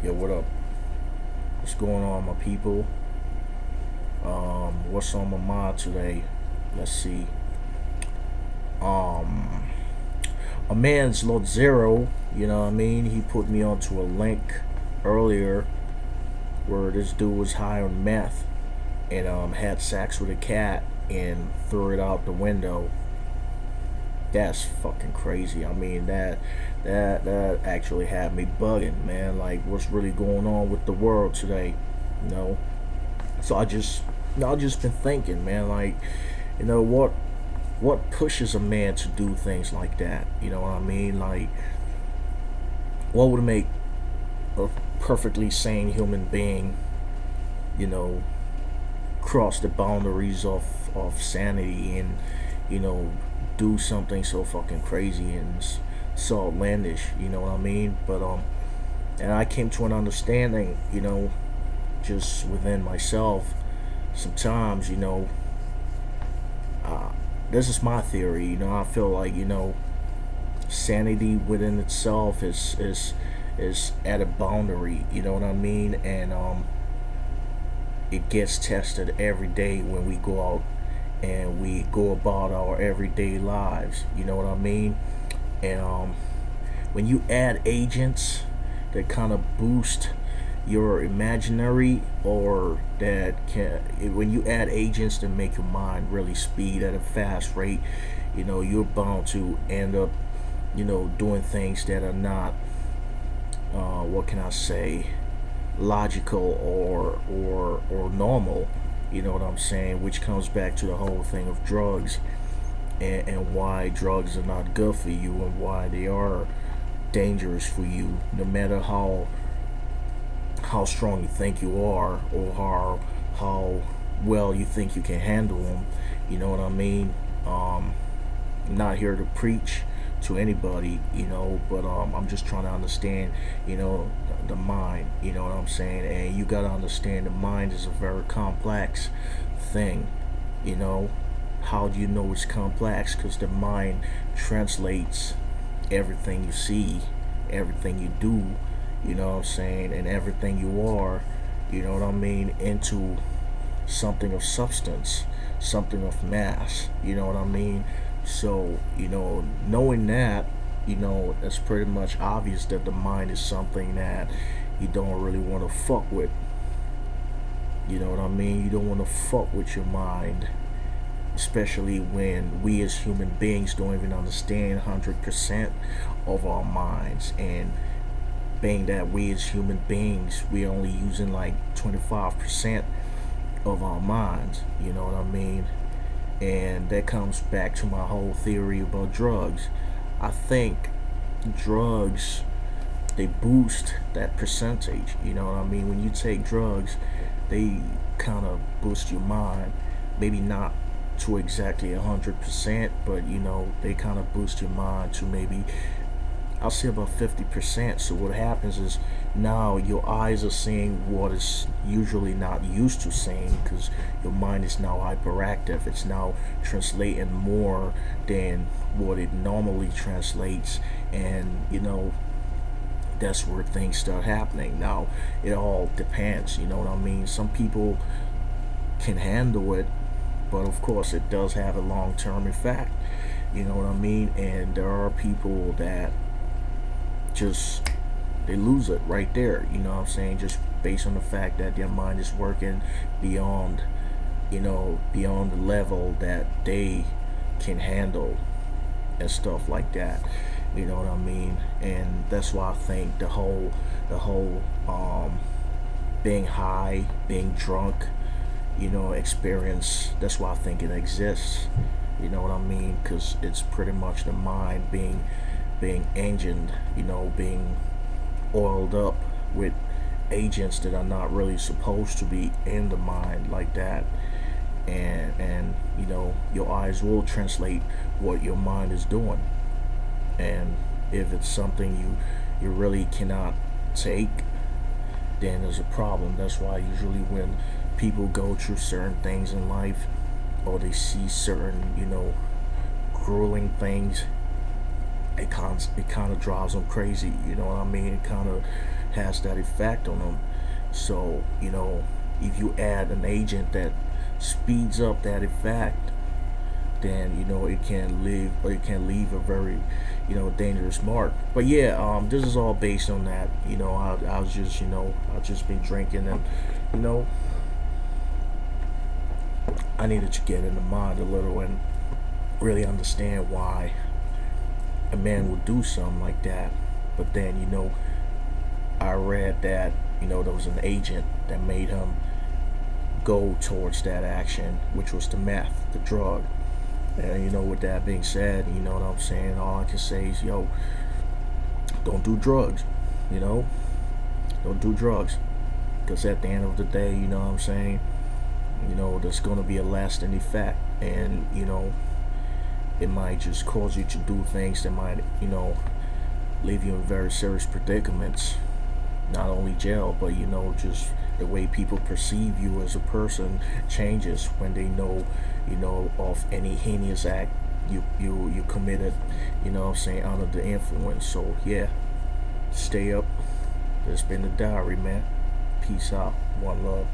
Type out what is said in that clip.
Yo, what up? What's going on, my people? What's on my mind today? Let's see. Um, a man's Lord Zero. You know what I mean? He put me onto a link earlier where this dude was high on meth and had sex with a cat and threw it out the window. That's fucking crazy. I mean that actually had me bugging, man. Like, what's really going on with the world today? You know. So I just been thinking, man. Like, what pushes a man to do things like that? You know what I mean? Like, what would make a perfectly sane human being, you know, cross the boundaries of sanity and, you know, do something so fucking crazy and so outlandish? You know what I mean? But and I came to an understanding, just within myself. Sometimes, uh, this is my theory. I feel like, sanity within itself is at a boundary. You know what I mean? And it gets tested every day when we go out and we go about our everyday lives. You know what I mean? And when you add agents that kind of boost your imaginary, or that can, when you add agents that make your mind really speed at a fast rate, you're bound to end up, doing things that are not, what can I say, logical or normal. You know what I'm saying? Which comes back to the whole thing of drugs, and why drugs are not good for you and why they are dangerous for you, no matter how strong you think you are, or how well you think you can handle them. You know what I mean? I'm not here to preach to anybody, but I'm just trying to understand, the mind. You know what I'm saying? And you gotta understand the mind is a very complex thing. You know, how do you know it's complex? Because the mind translates everything you see, everything you do, you know what I'm saying, and everything you are, you know what I mean, into something of substance, something of mass, you know what I mean? So, knowing that, it's pretty much obvious that the mind is something that you don't really want to fuck with. You know what I mean? You don't want to fuck with your mind, especially when we as human beings don't even understand 100% of our minds. And being that we as human beings, we're only using like 25% of our minds, you know what I mean? And that comes back to my whole theory about drugs. I think drugs, they boost that percentage, you know what I mean? When you take drugs, they kind of boost your mind. Maybe not to exactly 100%, but they kind of boost your mind to maybe, I'll say, about 50%. So what happens is now your eyes are seeing what is usually not used to seeing, because your mind is now hyperactive. It's now translating more than what it normally translates, and that's where things start happening. Now it all depends. You know what I mean? Some people can handle it, but of course it does have a long-term effect. You know what I mean? And there are people that just, they lose it right there, you know what I'm saying, just based on the fact that their mind is working beyond, beyond the level that they can handle and stuff like that. You know what I mean? And that's why I think the whole being high, being drunk, experience, that's why I think it exists. You know what I mean? Because it's pretty much the mind being engined, being oiled up with agents that are not really supposed to be in the mind like that. And your eyes will translate what your mind is doing. And if it's something you really cannot take, then there's a problem. That's why usually when people go through certain things in life, or they see certain, grueling things, it kind of drives them crazy. You know what I mean? It kind of has that effect on them. So, if you add an agent that speeds up that effect, then it can leave a very dangerous mark. But yeah, this is all based on that. I was just I've just been drinking, and you know I needed to get in the mind a little and really understand why a man would do something like that. But then I read that there was an agent that made him go towards that action, which was the meth, the drug. And with that being said, you know what I'm saying? All I can say is, yo, don't do drugs. You know, don't do drugs, because at the end of the day, you know what I'm saying? There's gonna be a lasting effect, and it might just cause you to do things that might, leave you in very serious predicaments. Not only jail, but just the way people perceive you as a person changes when they know, of any heinous act you committed, under the influence. So yeah, stay up. This has been the diary, man. Peace out. One love.